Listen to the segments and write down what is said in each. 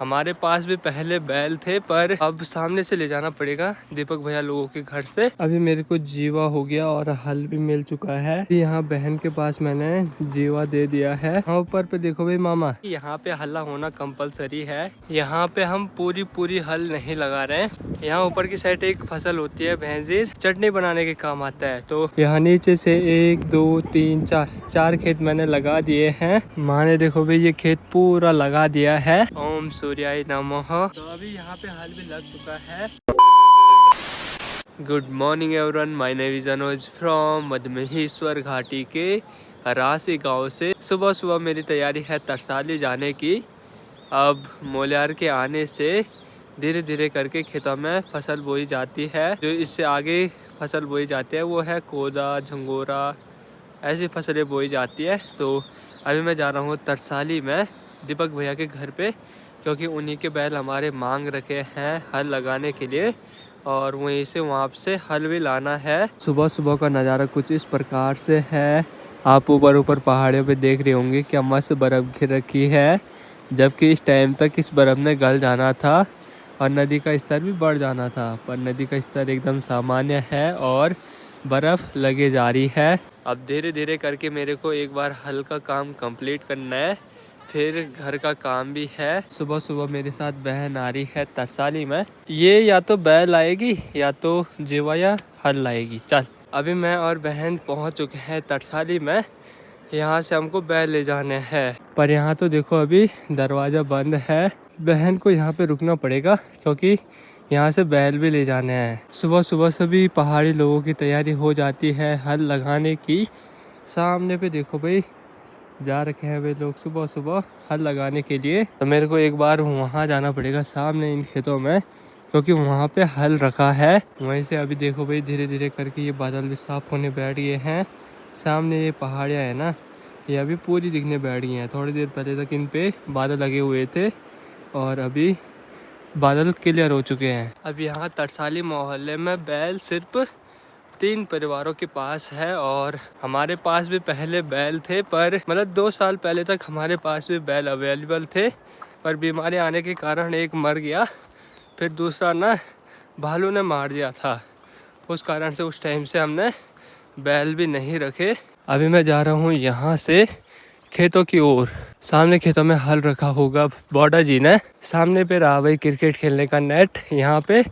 हमारे पास भी पहले बैल थे पर अब सामने से ले जाना पड़ेगा दीपक भैया लोगों के घर से। अभी मेरे को जीवा हो गया और हल भी मिल चुका है। यहाँ बहन के पास मैंने जीवा दे दिया है। हाँ ऊपर पे देखो भाई मामा, यहाँ पे हल्ला होना कंपलसरी है। यहाँ पे हम पूरी हल नहीं लगा रहे हैं। यहाँ ऊपर की साइड एक फसल होती है भैंसीर, चटनी बनाने के काम आता है। तो यहाँ नीचे से 1 2 3 4 खेत मैंने लगा दिए हैं। माँ ने देखो भाई ये खेत पूरा लगा दिया है। ओम सूर्याय नमः। तो अभी यहाँ पे हल भी लग चुका है। Good morning everyone, my name is Anuj from Madhmaheshwar घाटी के रासी गांव से। सुबह सुबह मेरी तैयारी है तरसाली जाने की। अब मोल्यार के आने से धीरे धीरे करके खेतों में फसल बोई जाती है। जो इससे आगे फसल बोई जाती है वो है कोदा, झंगोरा, ऐसी फसलें बोई जाती है। तो अभी मैं जा रहा हूँ तरसाली में दीपक भैया के घर पे, क्योंकि उन्हीं के बैल हमारे मांग रखे हैं हल लगाने के लिए और वहीं से वहाँ से हल भी लाना है। सुबह सुबह का नज़ारा कुछ इस प्रकार से है। आप ऊपर पहाड़ियों पे देख रहे होंगे क्या मस्त बर्फ़ घिर रखी है, जबकि इस टाइम तक इस बर्फ़ ने गल जाना था और नदी का स्तर भी बढ़ जाना था, पर नदी का स्तर एकदम सामान्य है और बर्फ़ लगे जा रही है। अब धीरे धीरे करके मेरे को एक बार हल का काम कंप्लीट करना है, फिर घर का काम भी है। सुबह सुबह मेरे साथ बहन आ रही है तरसाली में। ये या तो बैल लाएगी या तो जीवा या हल लाएगी। चल अभी मैं और बहन पहुंच चुके हैं तरसाली में। यहाँ से हमको बैल ले जाने हैं, पर यहाँ तो देखो अभी दरवाज़ा बंद है। बहन को यहाँ पे रुकना पड़ेगा क्योंकि यहाँ से बैल भी ले जाने हैं। सुबह सुबह सभी पहाड़ी लोगों की तैयारी हो जाती है हल लगाने की। सामने पे देखो भाई जा रखे हैं वे लोग सुबह सुबह हल लगाने के लिए। तो मेरे को एक बार वहाँ जाना पड़ेगा सामने इन खेतों में, क्योंकि वहाँ पे हल रखा है। वहीं से अभी देखो भाई धीरे धीरे करके ये बादल भी साफ होने बैठ गए हैं। सामने ये पहाड़ियाँ है ना, ये अभी पूरी दिखने बैठ गई हैं। थोड़ी देर पहले तक इन पे बादल लगे हुए थे और अभी बादल क्लियर हो चुके हैं। अब यहाँ तरसाली मोहल्ले में बैल सिर्फ 3 परिवारों के पास है और हमारे पास भी पहले बैल थे, पर मतलब 2 साल पहले तक हमारे पास भी बैल अवेलेबल थे, पर बीमारी आने के कारण एक मर गया, फिर दूसरा ना भालू ने मार दिया था। उस कारण से उस टाइम से हमने बैल भी नहीं रखे। अभी मैं जा रहा हूँ यहाँ से खेतों की ओर। सामने खेतों में हल रखा होगा बॉडा जी ने। सामने पे रहा भाई क्रिकेट खेलने का नेट। यहाँ पे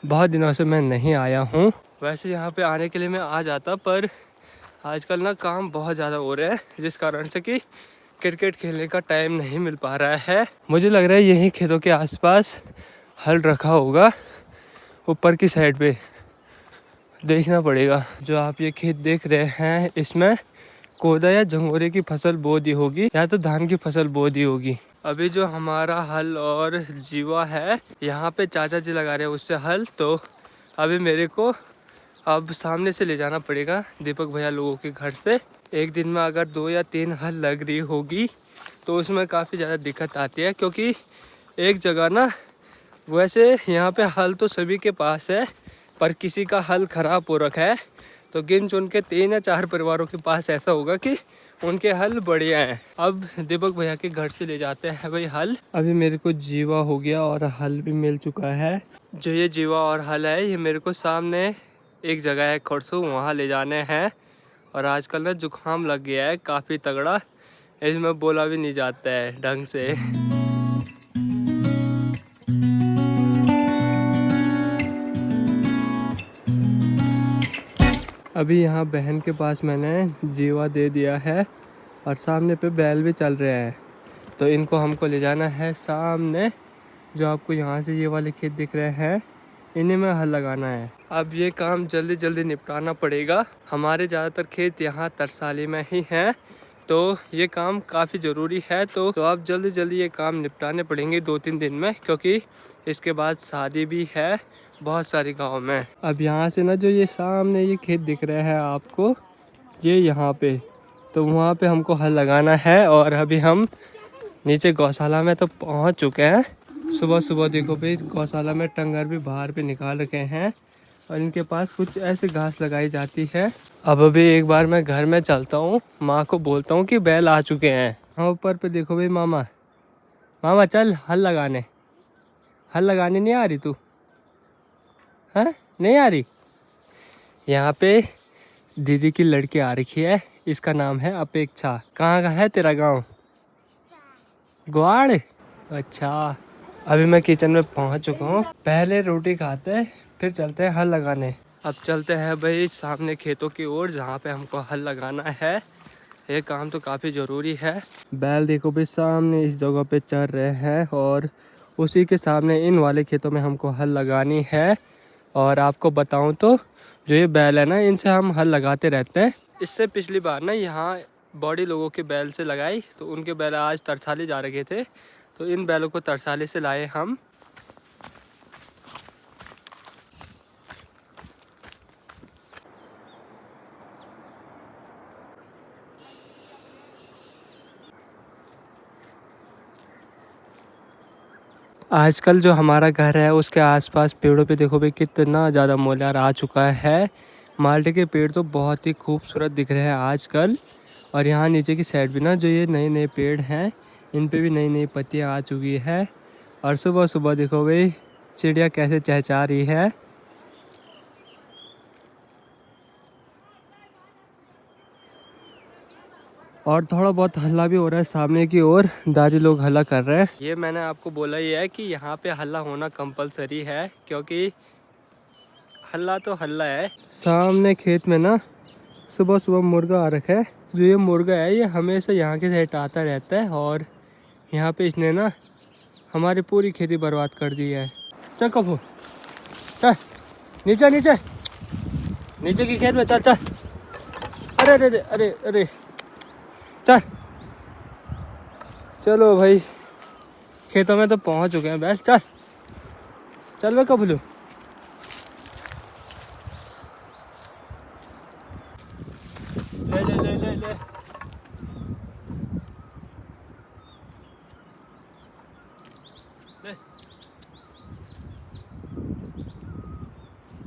बहुत दिनों से मैं नहीं आया हूँ। वैसे यहाँ पे आने के लिए मैं आ जाता, पर आजकल ना काम बहुत ज़्यादा हो रहे हैं, जिस कारण से कि क्रिकेट खेलने का टाइम नहीं मिल पा रहा है। मुझे लग रहा है यहीं खेतों के आसपास हल रखा होगा। ऊपर की साइड पे देखना पड़ेगा। जो आप ये खेत देख रहे हैं इसमें कोदा या झंगोरे की फसल बो दी होगी या तो धान की फसल बो दी होगी। अभी जो हमारा हल और जीवा है यहाँ पे चाचा जी लगा रहे हैं उससे हल। तो अभी मेरे को अब सामने से ले जाना पड़ेगा दीपक भैया लोगों के घर से। एक दिन में अगर 2 या 3 हल लग रही होगी तो उसमें काफ़ी ज़्यादा दिक्कत आती है, क्योंकि एक जगह ना वैसे यहाँ पे हल तो सभी के पास है, पर किसी का हल ख़राब हो रखा है। तो गिन चुन के 3 या 4 परिवारों के पास ऐसा होगा कि उनके हल बढ़िया हैं। अब दीपक भैया के घर से ले जाते हैं भाई हल। अभी मेरे को जीवा हो गया और हल भी मिल चुका है। जो ये जीवा और हल है ये मेरे को सामने एक जगह है खरसू, वहाँ ले जाने हैं। और आजकल ना जुकाम लग गया है काफ़ी तगड़ा, इसमें बोला भी नहीं जाता है ढंग से। अभी यहाँ बहन के पास मैंने जीवा दे दिया है और सामने पे बैल भी चल रहे हैं। तो इनको हमको ले जाना है सामने, जो आपको यहाँ से ये वाले खेत दिख रहे हैं इन्हीं में हल लगाना है। अब ये काम जल्दी जल्दी निपटाना पड़ेगा। हमारे ज़्यादातर खेत यहाँ तरसाली में ही हैं, तो ये काम काफ़ी ज़रूरी है। तो आप जल्दी जल्दी ये काम निपटाने पड़ेंगे 2-3 दिन में, क्योंकि इसके बाद शादी भी है बहुत सारी गाँव में। अब यहाँ से ना जो ये सामने ये खेत दिख रहा है आपको, ये यहाँ पे, तो वहाँ पे हमको हल लगाना है। और अभी हम नीचे गौशाला में तो पहुँच चुके हैं। सुबह सुबह देखो भाई गौशाला में टंगर भी बाहर पे निकाल रखे हैं और इनके पास कुछ ऐसे घास लगाई जाती है। अब अभी एक बार मैं घर में चलता हूँ, माँ को बोलता हूँ कि बैल आ चुके हैं। हाँ ऊपर पे देखो भाई मामा, मामा चल हल लगाने नहीं आ रही तू? हाँ नहीं आ रही। यहाँ पे दीदी की लड़की आ रखी है, इसका नाम है अपेक्षा। कहाँ का है तेरा गांव? ग्वाड़। अच्छा, अभी मैं किचन में पहुँच चुका हूँ। पहले रोटी खाते हैं फिर चलते हैं हल लगाने। अब चलते हैं भाई सामने खेतों की ओर जहाँ पे हमको हल लगाना है। ये काम तो काफ़ी ज़रूरी है। बैल देखो भाई सामने इस जगह पे चर रहे हैं और उसी के सामने इन वाले खेतों में हमको हल लगानी है। और आपको बताऊं तो जो ये बैल है ना, इनसे हम हल लगाते रहते हैं। इससे पिछली बार ना यहाँ बॉडी लोगों के बैल से लगाई तो उनके बैल आज तरसाली जा रहे थे, तो इन बैलों को तरसाली से लाए हम। आजकल जो हमारा घर है उसके आसपास पेड़ों पे देखो भाई कितना ज़्यादा मोलियार आ चुका है। माल्टे के पेड़ तो बहुत ही खूबसूरत दिख रहे हैं आजकल। और यहाँ नीचे की साइड भी ना जो ये नए नए पेड़ हैं इन पे भी नई नई पत्तियाँ आ चुकी है। और सुबह सुबह देखो भाई चिड़िया कैसे चहचहा रही है। और थोड़ा बहुत हल्ला भी हो रहा है सामने की ओर, दादी लोग हल्ला कर रहे हैं। ये मैंने आपको बोला ही है कि यहाँ पे हल्ला होना कंपलसरी है, क्योंकि हल्ला तो हल्ला है। सामने खेत में ना सुबह सुबह मुर्गा आ रखा है। जो ये मुर्गा है ये हमेशा यहाँ के साइड आता रहता है और यहाँ पे इसने ना हमारी पूरी खेती बर्बाद कर दी है। चल कपूर चल नीचे नीचे नीचे की खेत में चल चल। अरे अरे अरे अरे अरे चल। चलो भाई खेतों में तो पहुँच चुके हैं बैल। चल चल मैं कबूलू। ले ले ले ले ले ले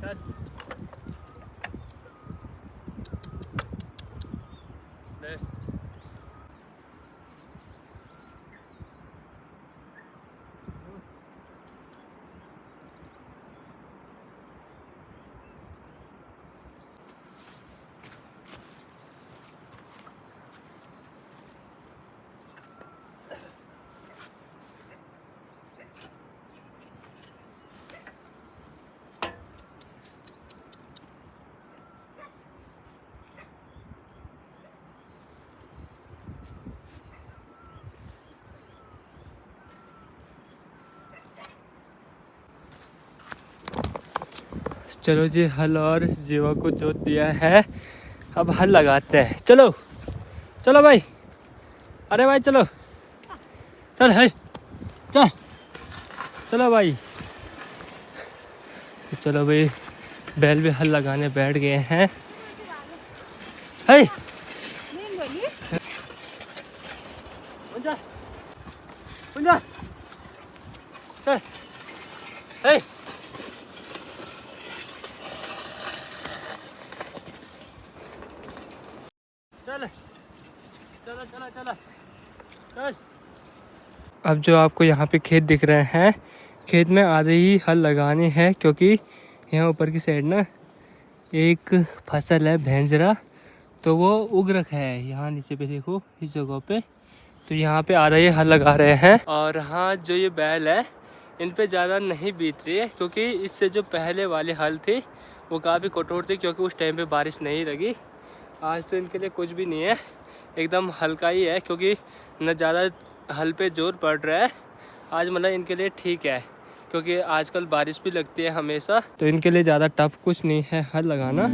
चल ले। चलो जी हल और जीवा को जोत दिया है, अब हल लगाते हैं। चलो चलो भाई, अरे भाई चलो चल है चल चलो भाई। चलो भाई बैल भी हल लगाने बैठ गए हैं। है चल है चल चलो चलो चलो चल। अब जो आपको यहाँ पे खेत दिख रहे हैं, खेत में आधे ही हल लगाने हैं, क्योंकि यहाँ ऊपर की साइड ना एक फसल है भेंजरा, तो वो उग रखा है यहाँ नीचे पे देखो इस जगह पे। तो यहाँ पे आधा ही हल लगा रहे हैं। और हाँ जो ये बैल है इन पे ज़्यादा नहीं बीत रही है, क्योंकि इससे जो पहले वाले हल थे वो काफ़ी कठोर थे, क्योंकि उस टाइम पे बारिश नहीं लगी। आज तो इनके लिए कुछ भी नहीं है, एकदम हल्का ही है, क्योंकि न ज़्यादा हल पे जोर पड़ रहा है आज। मतलब इनके लिए ठीक है, क्योंकि आजकल बारिश भी लगती है हमेशा, तो इनके लिए ज़्यादा टफ कुछ नहीं है हल लगाना।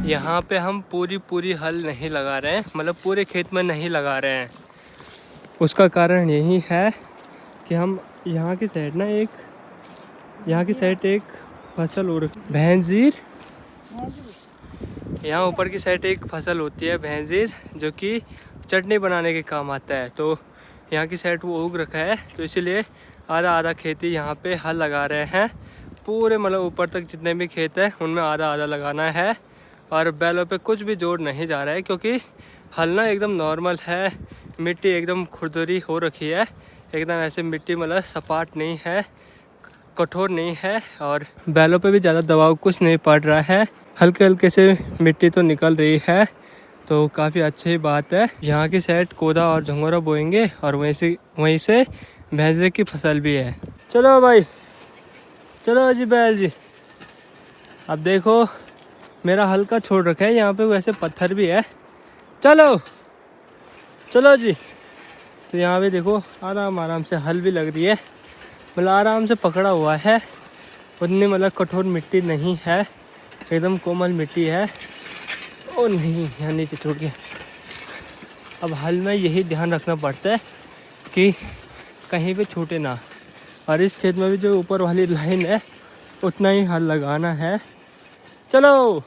यहाँ पे हम पूरी हल नहीं लगा रहे हैं, मतलब पूरे खेत में नहीं लगा रहे हैं। उसका कारण यही है कि हम यहाँ की साइड ना एक फसल और भैंजीर, यहाँ ऊपर की साइड एक फसल होती है भैंजीर, जो कि चटनी बनाने के काम आता है। तो यहाँ की साइड वो उग रखा है, तो इसीलिए आधा खेती यहाँ पे हल लगा रहे हैं। पूरे मतलब ऊपर तक जितने भी खेत हैं उनमें आधा आधा लगाना है। और बैलों पे कुछ भी जोर नहीं जा रहा है क्योंकि हल ना एकदम नॉर्मल है, मिट्टी एकदम खुरदुरी हो रखी है, एकदम ऐसे मिट्टी मतलब सपाट नहीं है, कठोर नहीं है और बैलों पे भी ज़्यादा दबाव कुछ नहीं पड़ रहा है, हल्के हल्के से मिट्टी तो निकल रही है, तो काफ़ी अच्छी बात है। यहाँ की साइड कोदा और झंगोरा बोएंगे और वहीं से भैंसरे की फसल भी है। चलो भाई, चलो जी बैल जी। अब देखो मेरा हल्का छोड़ रखा है, यहाँ पे वैसे पत्थर भी है। चलो चलो जी। तो यहाँ पे देखो आराम आराम से हल भी लग रही है, मतलब आराम से पकड़ा हुआ है, उतनी मतलब कठोर मिट्टी नहीं है, एकदम कोमल मिट्टी है। ओ नहीं, यहाँ नीचे छूट गया। अब हल में यही ध्यान रखना पड़ता है कि कहीं पे छूटे ना, और इस खेत में भी जो ऊपर वाली लाइन है उतना ही हल लगाना है। चलो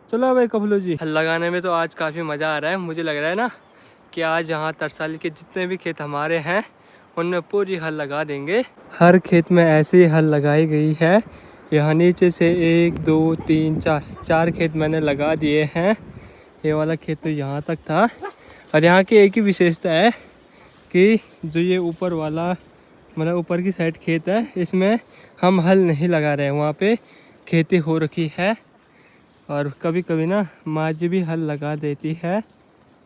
चलो भाई कपलू जी। हल लगाने में तो आज काफ़ी मज़ा आ रहा है, मुझे लग रहा है ना कि आज यहाँ तरसाली के जितने भी खेत हमारे हैं उनमें पूरी हल लगा देंगे। हर खेत में ऐसे ही हल लगाई गई है। यहाँ नीचे से 1 2 3 4 खेत मैंने लगा दिए हैं। ये वाला खेत तो यहाँ तक था। और यहाँ की एक ही विशेषता है कि जो ये ऊपर वाला मतलब ऊपर की साइड खेत है, इसमें हम हल नहीं लगा रहे हैं, वहाँ पे खेती हो रखी है। और कभी कभी ना माँ जी भी हल लगा देती है,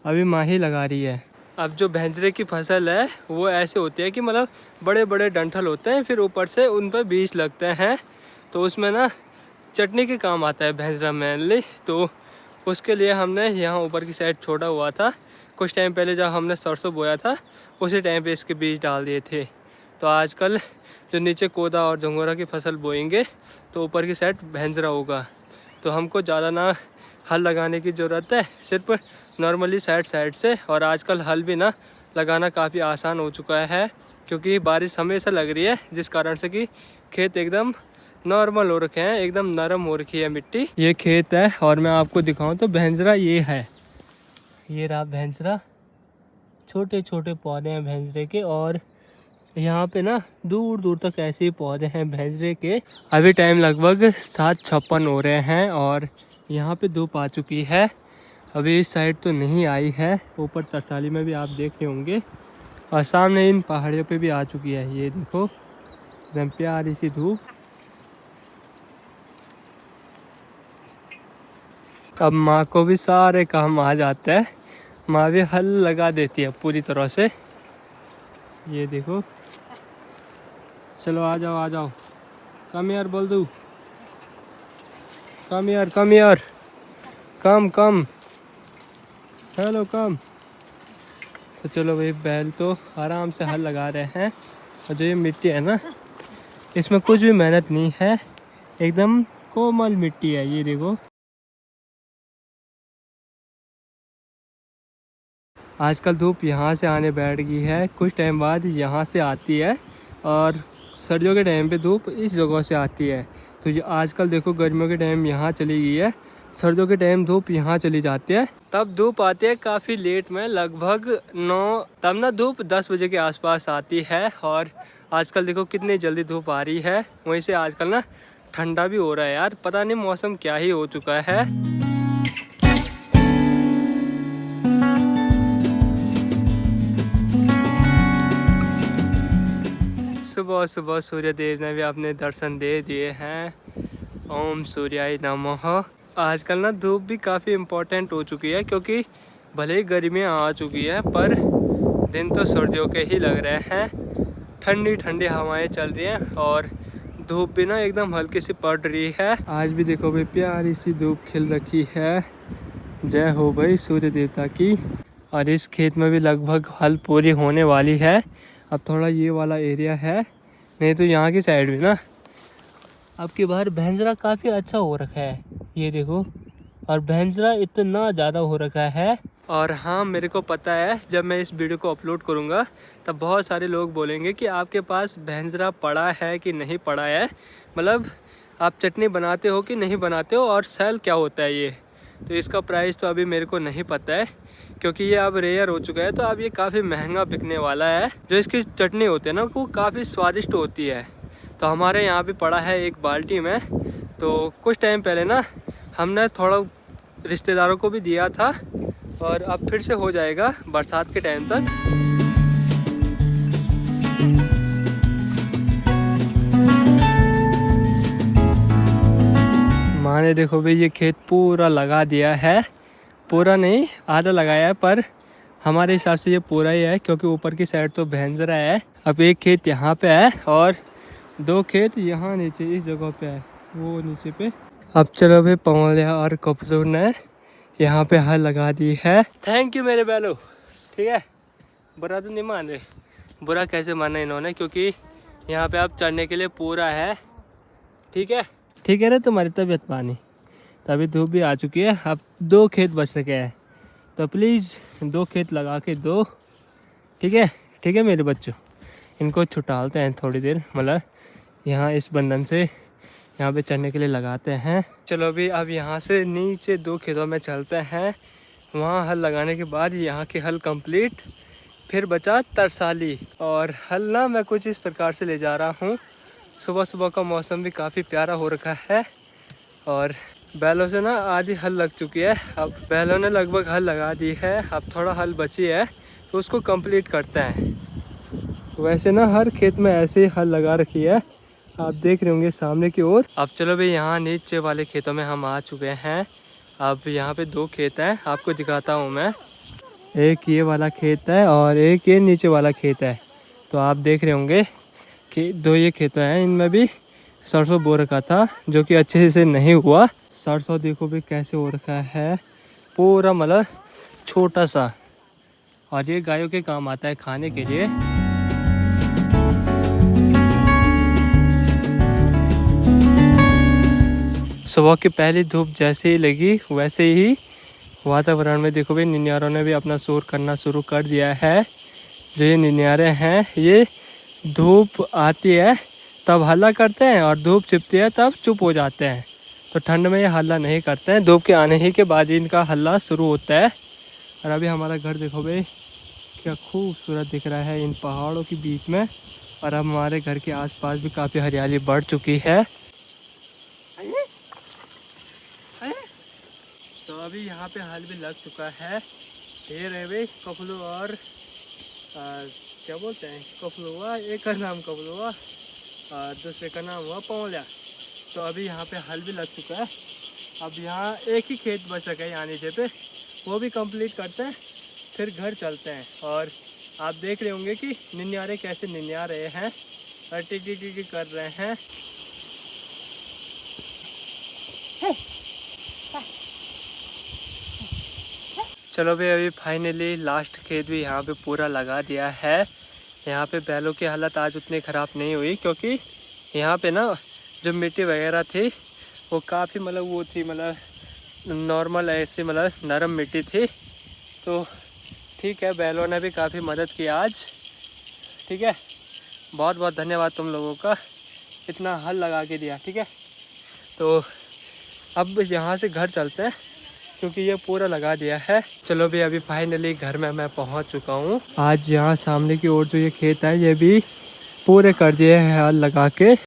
अभी माँ ही लगा रही है। अब जो भैंसरे की फसल है वो ऐसे होती है कि मतलब बड़े बड़े डंठल होते हैं, फिर ऊपर से उन पर बीज लगते हैं, तो उसमें ना चटनी के काम आता है भैंसरा मेनली। तो उसके लिए हमने यहाँ ऊपर की साइड छोड़ा हुआ था। कुछ टाइम पहले जब हमने सरसों बोया था उसी टाइम पे इसके बीज डाल दिए थे। तो आजकल जो नीचे कोदा और झंगोरा की फसल बोएंगे तो ऊपर की साइड भैंसरा होगा, तो हमको ज़्यादा ना हल लगाने की ज़रूरत है, सिर्फ नॉर्मली साइड से। और आजकल हल भी ना लगाना काफ़ी आसान हो चुका है क्योंकि बारिश हमेशा लग रही है, जिस कारण से कि खेत एकदम नॉर्मल हो रखे हैं, एकदम नरम हो रखी है मिट्टी। ये खेत है और मैं आपको दिखाऊं तो भैंसरा ये है, ये रहा भैंसरा, छोटे छोटे पौधे हैं भैंसरे के। और यहाँ पे ना दूर दूर तक ऐसे ही पौधे हैं भैंसरे के। अभी टाइम लगभग 7:56 हो रहे हैं और यहाँ पे धूप आ चुकी है। अभी इस साइड तो नहीं आई है, ऊपर तरसाली में भी आप देख रहे होंगे, और सामने इन पहाड़ियों पे भी आ चुकी है। ये देखो एकदम प्यारी सी धूप। अब माँ को भी सारे काम आ जाते हैं, माँ भी हल लगा देती है पूरी तरह से। ये देखो, चलो आ जाओ आ जाओ, कम यार बोल दूँ, कम यार कम यार, कम कम, हेलो कम। तो चलो भाई, बैल तो आराम से हल लगा रहे हैं। और जो ये मिट्टी है ना, इसमें कुछ भी मेहनत नहीं है, एकदम कोमल मिट्टी है। ये देखो, आजकल धूप यहाँ से आने बैठ गई है, कुछ टाइम बाद यहाँ से आती है, और सर्दियों के टाइम पे धूप इस जगह से आती है। तो ये आजकल देखो गर्मियों के टाइम यहाँ चली गई है, सर्दियों के टाइम धूप यहाँ चली जाती है। तब धूप आती है काफ़ी लेट में, लगभग 9, तब ना धूप 10 बजे के आसपास आती है। और आजकल देखो कितनी जल्दी धूप आ रही है। वहीं से आजकल ना ठंडा भी हो रहा है यार, पता नहीं मौसम क्या ही हो चुका है। सुबह सुबह सूर्य देव ने भी अपने दर्शन दे दिए हैं। ओम सूर्याय नमः। आजकल ना धूप भी काफ़ी इम्पोर्टेंट हो चुकी है, क्योंकि भले ही गर्मियाँ आ चुकी है पर दिन तो सर्दियों के ही लग रहे हैं। ठंडी ठंडी हवाएं चल रही हैं और धूप भी ना एकदम हल्की सी पड़ रही है। आज भी देखो भाई, प्यारी सी धूप खिल रखी है। जय हो भाई सूर्य देवता की। और इस खेत में भी लगभग हल पूरी होने वाली है। अब थोड़ा ये वाला एरिया है, नहीं तो यहाँ की साइड भी ना अब की बार भैंसरा काफ़ी अच्छा हो रखा है। ये देखो, और भैंसरा इतना ज़्यादा हो रखा है। और हाँ, मेरे को पता है जब मैं इस वीडियो को अपलोड करूँगा तब बहुत सारे लोग बोलेंगे कि आपके पास भैंसरा पड़ा है कि नहीं पड़ा है, मतलब आप चटनी बनाते हो कि नहीं बनाते हो, और सेल क्या होता है ये। तो इसका प्राइस तो अभी मेरे को नहीं पता है, क्योंकि ये अब रेयर हो चुका है, तो अब ये काफ़ी महंगा बिकने वाला है। जो इसकी चटनी होती है ना, वो काफ़ी स्वादिष्ट होती है। तो हमारे यहाँ भी पड़ा है एक बाल्टी में। तो कुछ टाइम पहले ना हमने थोड़ा रिश्तेदारों को भी दिया था और अब फिर से हो जाएगा बरसात के टाइम तक। माँ ने देखो भाई ये खेत पूरा लगा दिया है, पूरा नहीं आधा लगाया है, पर हमारे हिसाब से ये पूरा ही है क्योंकि ऊपर की साइड तो भेंजरा है। अब एक खेत यहाँ पे है और 2 खेत यहाँ नीचे इस जगह पे है, वो नीचे पे। अब चलो भाई पवलिया और कपसूर ने यहाँ पे हल लगा दी है। थैंक यू मेरे बैलो, ठीक है। बुरा तो नहीं मान रहे, बुरा कैसे माना इन्होंने, क्योंकि यहाँ पे अब चढ़ने के लिए पूरा है, ठीक है। ठीक है रे तुम्हारी तबीयत पानी। तो अभी धूप भी आ चुकी है, अब 2 खेत बच सके हैं, तो प्लीज़ 2 खेत लगा के दो, ठीक है। ठीक है मेरे बच्चों, इनको छुटालते हैं थोड़ी देर, मतलब यहाँ इस बंधन से यहाँ पे चढ़ने के लिए लगाते हैं। चलो अभी अब यहाँ से नीचे 2 खेतों में चलते हैं, वहाँ हल लगाने के बाद यहाँ की हल कंप्लीट। फिर बचा तरसाली, और हल ना मैं कुछ इस प्रकार से ले जा रहा हूँ। सुबह सुबह का मौसम भी काफ़ी प्यारा हो रखा है और बैलों से ना आधी हल लग चुकी है। अब बैलों ने लगभग हल लगा दी है, अब थोड़ा हल बची है तो उसको कंप्लीट करते हैं। वैसे ना हर खेत में ऐसे ही हल लगा रखी है, आप देख रहे होंगे सामने की ओर। अब चलो भाई यहाँ नीचे वाले खेतों में हम आ चुके हैं। अब यहाँ पे 2 खेत हैं, आपको दिखाता हूँ मैं। एक ये वाला खेत है और एक ये नीचे वाला खेत है। तो आप देख रहे होंगे कि 2 ये खेत हैं, इनमें भी सरसों बो रखा था जो कि अच्छे से नहीं हुआ। सरसों देखो भी कैसे हो रखा है, पूरा मतलब छोटा सा, और ये गायों के काम आता है खाने के लिए। सुबह की पहली धूप जैसे ही लगी वैसे ही वातावरण में देखो भाई निन्यारों ने भी अपना शोर करना शुरू कर दिया है। जो ये निन्यारे हैं ये धूप आती है तब हल्ला करते हैं और धूप छिपती है तब चुप हो जाते हैं। तो ठंड में ये हल्ला नहीं करते हैं, धूप के आने ही के बाद इनका हल्ला शुरू होता है। और अभी हमारा घर देखो भाई क्या खूबसूरत दिख रहा है इन पहाड़ों के बीच में। और अब हमारे घर के आसपास भी काफ़ी हरियाली बढ़ चुकी है। तो अभी यहाँ पे हल भी लग चुका है। ये रहे भाई कपलू और क्या बोलते हैं कपलुआ, एक का नाम कपलुआ और दूसरे का नाम हुआ पवलिया। तो अभी यहाँ पे हल भी लग चुका है। अब यहाँ एक ही खेत बच सका है यहाँ नीचे पे, वो भी कंप्लीट करते हैं फिर घर चलते हैं। और आप देख रहे होंगे कि निन्यारे कैसे निन्या रहे हैं और टिकी कर रहे हैं। चलो भाई अभी फाइनली लास्ट खेत भी यहाँ पे पूरा लगा दिया है। यहाँ पे बैलों की हालत आज उतनी ख़राब नहीं हुई क्योंकि यहाँ पे ना जो मिट्टी वगैरह थी वो काफ़ी मतलब वो थी, मतलब नॉर्मल ऐसी मतलब नरम मिट्टी थी। तो ठीक है, बैलों ने भी काफ़ी मदद की आज, ठीक है। बहुत बहुत धन्यवाद तुम लोगों का, इतना हल लगा के दिया, ठीक है। तो अब यहाँ से घर चलते हैं क्योंकि ये पूरा लगा दिया है। चलो भी अभी फाइनली घर में मैं पहुंच चुका हूं। आज यहाँ सामने की ओर जो ये खेत है ये भी पूरे कर दिए हैं हल लगा के।